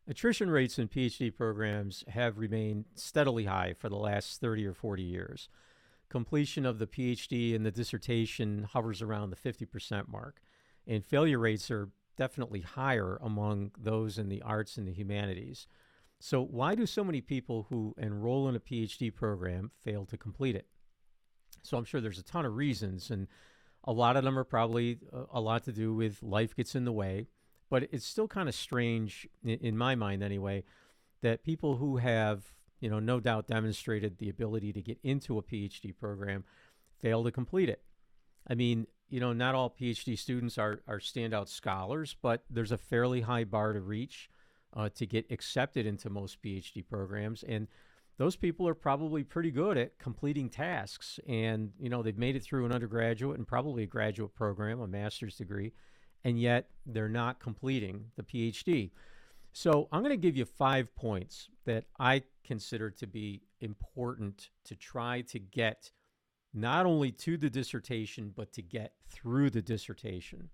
Attrition rates in PhD programs have remained steadily high for the last 30 or 40 years. Completion of the PhD and the dissertation hovers around the 50% mark, and failure rates are definitely higher among those in the arts and the humanities. So, why do so many people who enroll in a PhD program fail to complete it? So, I'm sure there's a ton of reasons, and a lot of them are probably a lot to do with life gets in the way. But it's still kind of strange, in my mind anyway, that people who have, no doubt demonstrated the ability to get into a PhD program fail to complete it. I mean, not all PhD students are standout scholars, but there's a fairly high bar to reach to get accepted into most PhD programs. And those people are probably pretty good at completing tasks. And, they've made it through an undergraduate and probably a graduate program, a master's degree, and yet they're not completing the PhD. So I'm going to give you 5 points that I consider to be important to try to get not only to the dissertation, but to get through the dissertation.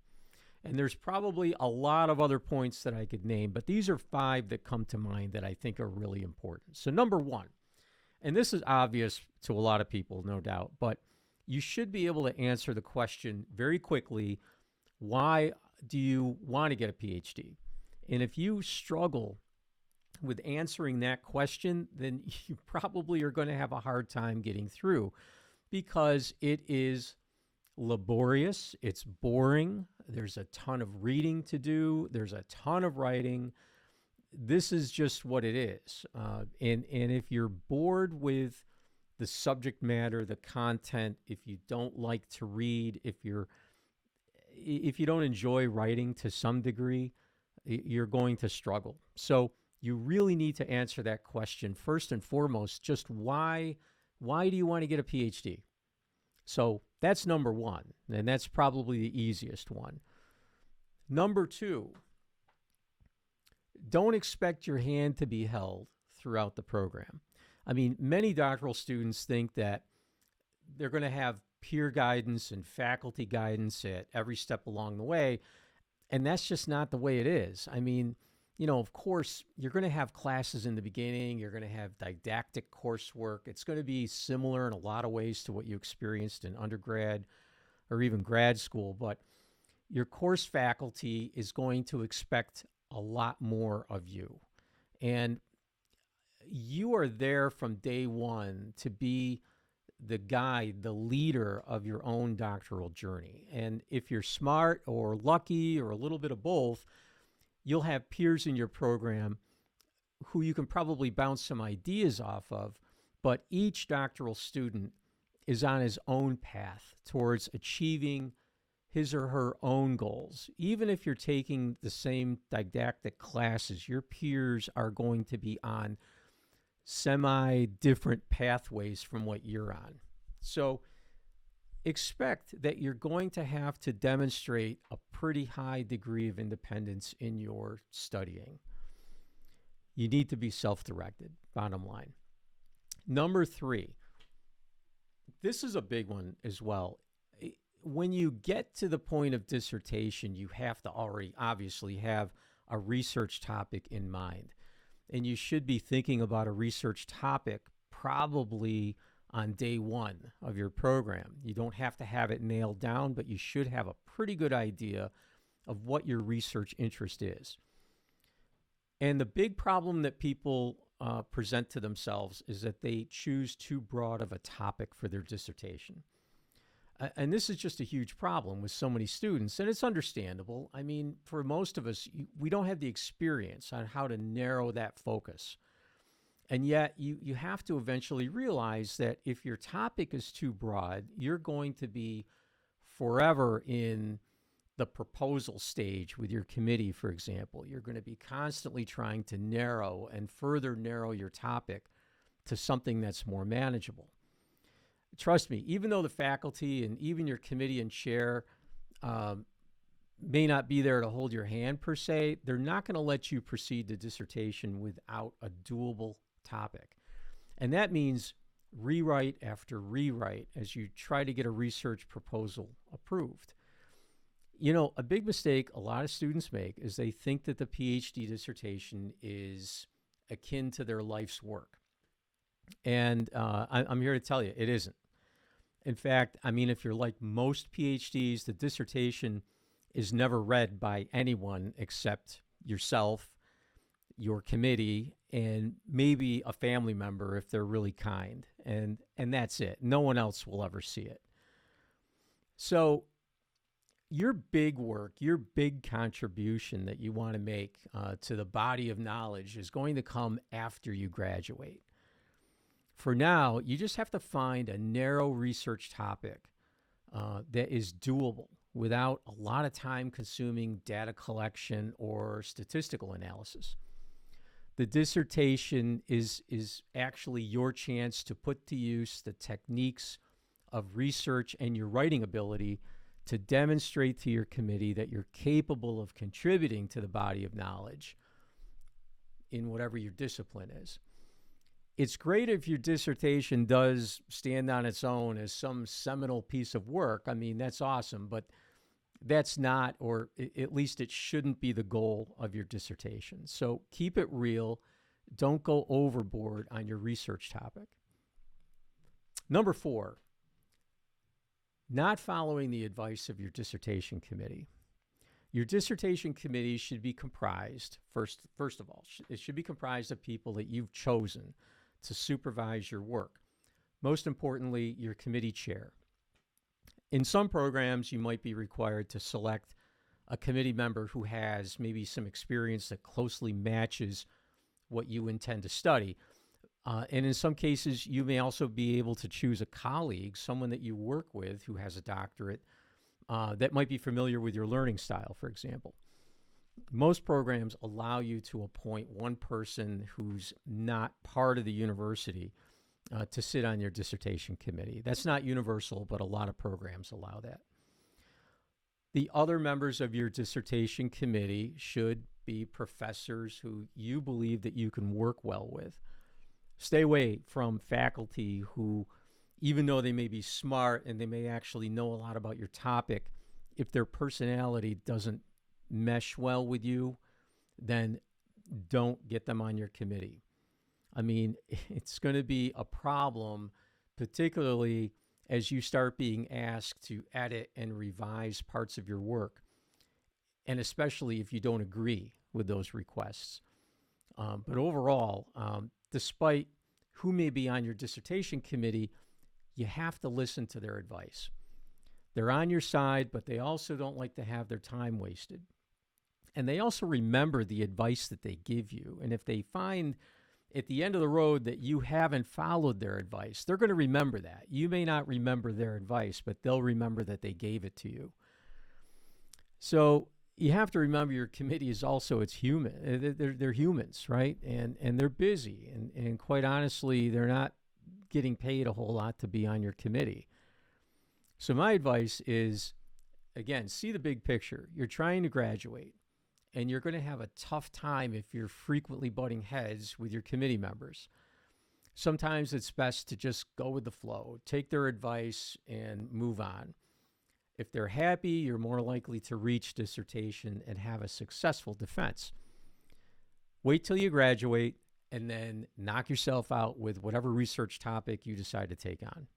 And there's probably a lot of other points that I could name, but these are 5 that come to mind that I think are really important. So number 1, and this is obvious to a lot of people, no doubt, but you should be able to answer the question very quickly: why do you want to get a PhD? And if you struggle with answering that question, then you probably are going to have a hard time getting through, because it is laborious, it's boring, there's a ton of reading to do, there's a ton of writing. This is just what it is. And if you're bored with the subject matter, the content, if you don't like to read, if you don't enjoy writing to some degree, you're going to struggle. So you really need to answer that question first and foremost. Just why do you want to get a PhD? So that's number 1, and that's probably the easiest one. Number 2, don't expect your hand to be held throughout the program. I mean, many doctoral students think that they're going to have peer guidance and faculty guidance at every step along the way, and that's just not the way it is. I mean, of course, you're going to have classes in the beginning. You're going to have didactic coursework. It's going to be similar in a lot of ways to what you experienced in undergrad or even grad school, but your course faculty is going to expect a lot more of you. And you are there from day one to be the guide, the leader of your own doctoral journey. And if you're smart or lucky or a little bit of both, you'll have peers in your program who you can probably bounce some ideas off of, but each doctoral student is on his own path towards achieving his or her own goals. Even if you're taking the same didactic classes, your peers are going to be on semi-different pathways from what you're on. So expect that you're going to have to demonstrate a pretty high degree of independence in your studying. You need to be self-directed, bottom line. Number 3, this is a big one as well. When you get to the point of dissertation, you have to already obviously have a research topic in mind. And you should be thinking about a research topic probably on day 1 of your program. You don't have to have it nailed down, but you should have a pretty good idea of what your research interest is. And the big problem that people present to themselves is that they choose too broad of a topic for their dissertation. And this is just a huge problem with so many students, and it's understandable. I mean, for most of us, we don't have the experience on how to narrow that focus. And yet you have to eventually realize that if your topic is too broad, you're going to be forever in the proposal stage with your committee, for example. You're going to be constantly trying to narrow and further narrow your topic to something that's more manageable. Trust me, even though the faculty and even your committee and chair may not be there to hold your hand per se, they're not going to let you proceed to dissertation without a doable topic. And that means rewrite after rewrite as you try to get a research proposal approved. A big mistake a lot of students make is they think that the PhD dissertation is akin to their life's work. And I'm here to tell you, it isn't. In fact, if you're like most PhDs, the dissertation is never read by anyone except yourself, your committee, and maybe a family member if they're really kind. And that's it. No one else will ever see it. So your big work, your big contribution that you want to make to the body of knowledge is going to come after you graduate. For now, you just have to find a narrow research topic that is doable without a lot of time-consuming data collection or statistical analysis. The dissertation is actually your chance to put to use the techniques of research and your writing ability to demonstrate to your committee that you're capable of contributing to the body of knowledge in whatever your discipline is. It's great if your dissertation does stand on its own as some seminal piece of work. That's awesome, but that's not, or at least it shouldn't be, the goal of your dissertation. So keep it real. Don't go overboard on your research topic. Number 4, not following the advice of your dissertation committee. Your dissertation committee should be comprised, first of all, it should be comprised of people that you've chosen to supervise your work. Most importantly, your committee chair. In some programs, you might be required to select a committee member who has maybe some experience that closely matches what you intend to study. And in some cases, you may also be able to choose a colleague, someone that you work with who has a doctorate that might be familiar with your learning style, for example. Most programs allow you to appoint one person who's not part of the university to sit on your dissertation committee. That's not universal, but a lot of programs allow that. The other members of your dissertation committee should be professors who you believe that you can work well with. Stay away from faculty who, even though they may be smart and they may actually know a lot about your topic, if their personality doesn't mesh well with you, then don't get them on your committee. It's going to be a problem, particularly as you start being asked to edit and revise parts of your work, and especially if you don't agree with those requests. But overall, despite who may be on your dissertation committee, you have to listen to their advice. They're on your side, but they also don't like to have their time wasted. And they also remember the advice that they give you. And if they find at the end of the road that you haven't followed their advice, they're going to remember that. You may not remember their advice, but they'll remember that they gave it to you. So you have to remember your committee is also, it's human. They're humans, right? And they're busy. And quite honestly, they're not getting paid a whole lot to be on your committee. So my advice is, again, see the big picture. You're trying to graduate, and you're going to have a tough time if you're frequently butting heads with your committee members. Sometimes it's best to just go with the flow, take their advice, and move on. If they're happy, you're more likely to reach dissertation and have a successful defense. Wait till you graduate, and then knock yourself out with whatever research topic you decide to take on.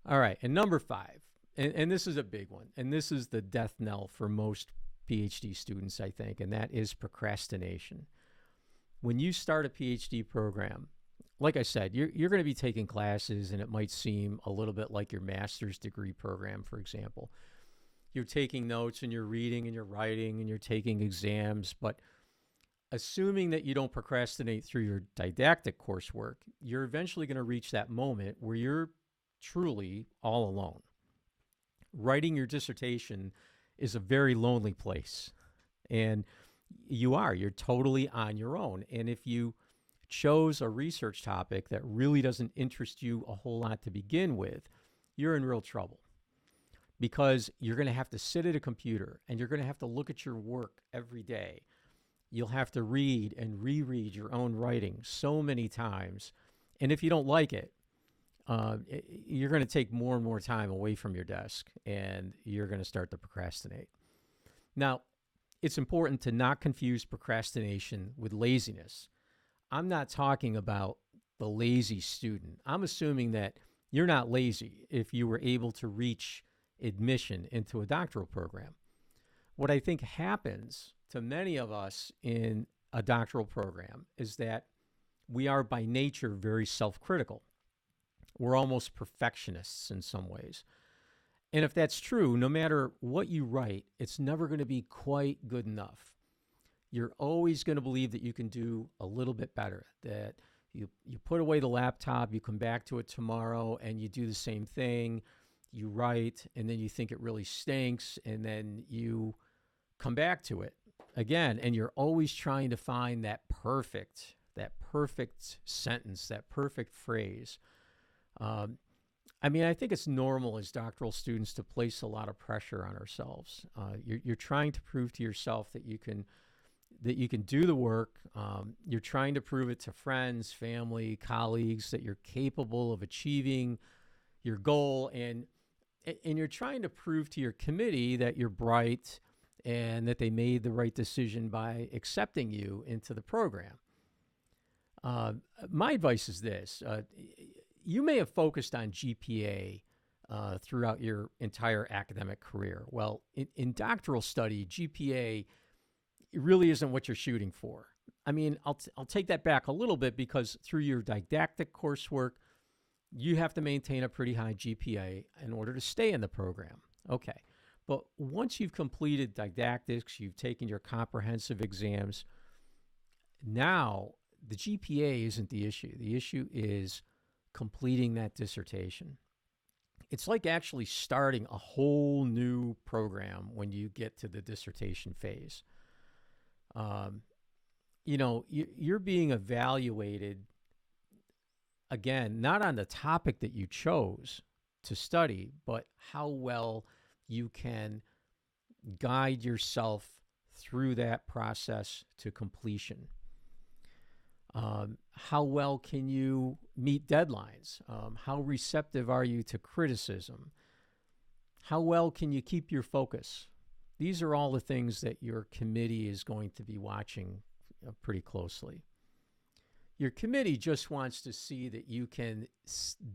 All right, and number 5, and this is a big one, and this is the death knell for most PhD students, I think, and that is procrastination. When you start a PhD program, like I said, you're going to be taking classes, and it might seem a little bit like your master's degree program, for example. You're taking notes, and you're reading, and you're writing, and you're taking exams, but assuming that you don't procrastinate through your didactic coursework, you're eventually going to reach that moment where you're truly all alone. Writing your dissertation is a very lonely place, and you're totally on your own. And if you chose a research topic that really doesn't interest you a whole lot to begin with, you're in real trouble, because you're going to have to sit at a computer and you're going to have to look at your work every day. You'll have to read and reread your own writing so many times. And if you don't like it, you're going to take more and more time away from your desk, and you're going to start to procrastinate. Now, it's important to not confuse procrastination with laziness. I'm not talking about the lazy student. I'm assuming that you're not lazy if you were able to reach admission into a doctoral program. What I think happens to many of us in a doctoral program is that we are by nature very self-critical. We're almost perfectionists in some ways. And if that's true, no matter what you write, it's never going to be quite good enough. You're always going to believe that you can do a little bit better, that you put away the laptop, you come back to it tomorrow, and you do the same thing. You write, and then you think it really stinks, and then you come back to it again, and you're always trying to find that perfect sentence, that perfect phrase. I think it's normal as doctoral students to place a lot of pressure on ourselves. You're trying to prove to yourself that you can do the work. You're trying to prove it to friends, family, colleagues that you're capable of achieving your goal, and you're trying to prove to your committee that you're bright and that they made the right decision by accepting you into the program. My advice is this. You may have focused on GPA throughout your entire academic career. Well, in doctoral study, GPA really isn't what you're shooting for. I'll take that back a little bit, because through your didactic coursework, you have to maintain a pretty high GPA in order to stay in the program. Okay. But once you've completed didactics, you've taken your comprehensive exams, now the GPA isn't the issue. The issue is completing that dissertation. It's like actually starting a whole new program when you get to the dissertation phase. You're being evaluated, again, not on the topic that you chose to study, but how well you can guide yourself through that process to completion. How well can you meet deadlines? How receptive are you to criticism? How well can you keep your focus? These are all the things that your committee is going to be watching pretty closely. Your committee just wants to see that you can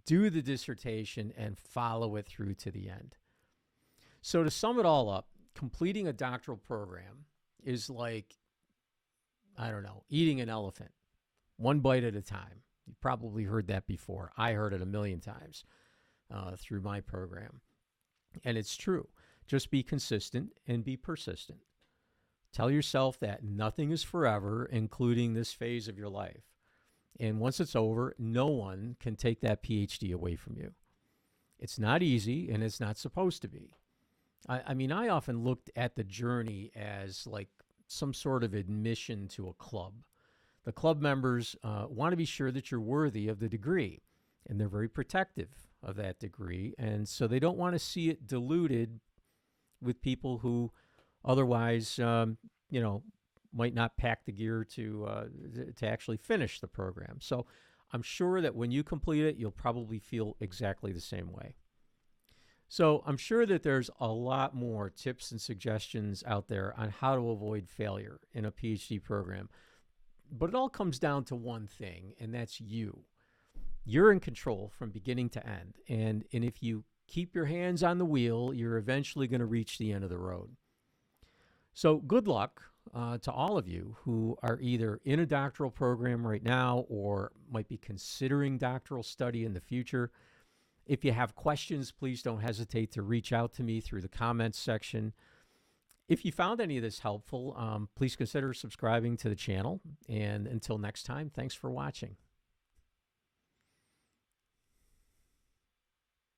do the dissertation and follow it through to the end. So to sum it all up, completing a doctoral program is like, eating an elephant, one bite at a time. You've probably heard that before. I heard it a million times through my program. And it's true. Just be consistent and be persistent. Tell yourself that nothing is forever, including this phase of your life. And once it's over, no one can take that PhD away from you. It's not easy, and it's not supposed to be. I often looked at the journey as like some sort of admission to a club. The club members want to be sure that you're worthy of the degree, and they're very protective of that degree, and so they don't want to see it diluted with people who otherwise, might not pack the gear to actually finish the program. So I'm sure that when you complete it, you'll probably feel exactly the same way. So I'm sure that there's a lot more tips and suggestions out there on how to avoid failure in a PhD program. But it all comes down to one thing, and that's you. You're in control from beginning to end. And if you keep your hands on the wheel, you're eventually going to reach the end of the road. So good luck to all of you who are either in a doctoral program right now or might be considering doctoral study in the future. If you have questions, please don't hesitate to reach out to me through the comments section. If you found any of this helpful, please consider subscribing to the channel. And until next time, thanks for watching.